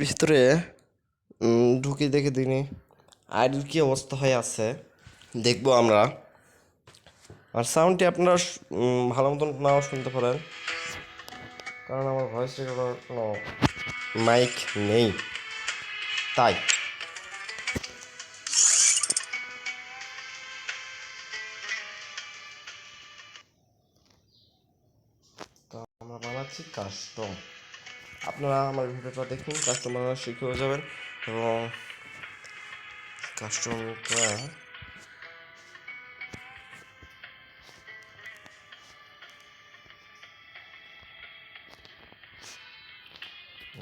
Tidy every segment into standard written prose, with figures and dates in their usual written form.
ভিতরে ঢুকে দেখে দিনে আইডির কী অবস্থা হয়ে আছে দেখবো আমরা। আর সাউন্ডটি আপনারা ভালো মতন নাও শুনতে পারেন, কারণ আমার ভয়েস রেকর্ডার কোনো মাইক নেই, তাই তো আমরা বানাচ্ছি কাস্টম। আপনারা আমার ভিডিওটা দেখুন, কাস্টম বানানো শিখে হয়ে যাবেন। এবং কাস্টমটা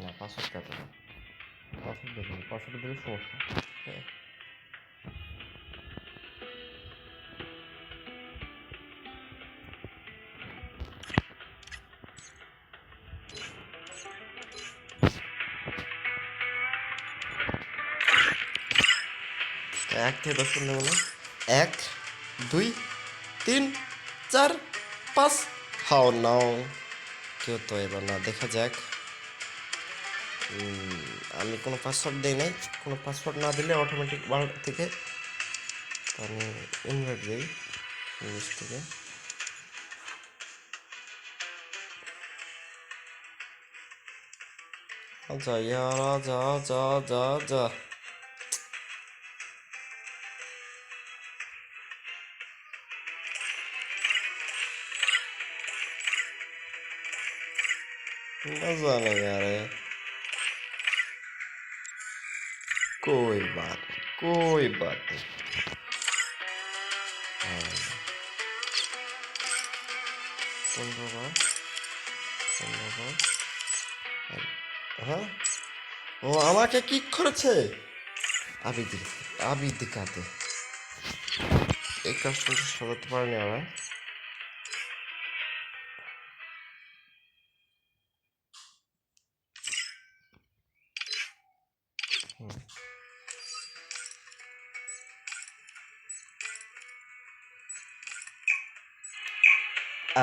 না, পাসওয়ার্ড কাটে না, পাসওয়ার্ড দেখুন, পাসওয়ার্ড দিলে সমস্যা। হ্যাঁ, এক থেকে 10 পর্যন্ত বলুন। 1, 2, 3, 4, 5। হাও নাও কেউ তো এবার না, দেখা যাক। আমি কোনো পাসওয়ার্ড দিই নাই, কোনো পাসওয়ার্ড না দিলে অটোমেটিক ওয়ার্ল্ড থেকে আমি ইনভাইট দিই ইংলিশ থেকে। আচ্ছা ইয়ারা যা যা যা যা, मजा नहीं आ रहा है। कोई बात नहीं। पंद्रह हाँ, ও আমাকে কি করেছে, আবি দিকাতে এই কাজটা সাজাতে পারেনি আমরা।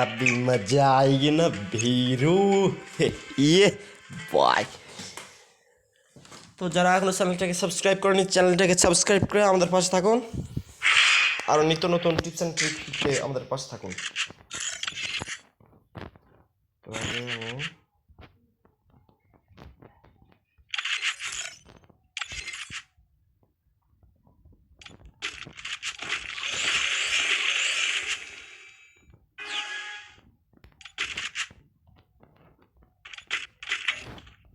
अभी मजा आएगी ना भीरू, ये बाय। তো যারা এখনো চ্যানেলটাকে সাবস্ক্রাইব করেনি, চ্যানেলটাকে সাবস্ক্রাইব করে আমাদের পাশে থাকুন, আরও নিত্য নতুন টিপস অ্যান্ড ট্রিক শিখতে আমাদের পাশে থাকুন। তো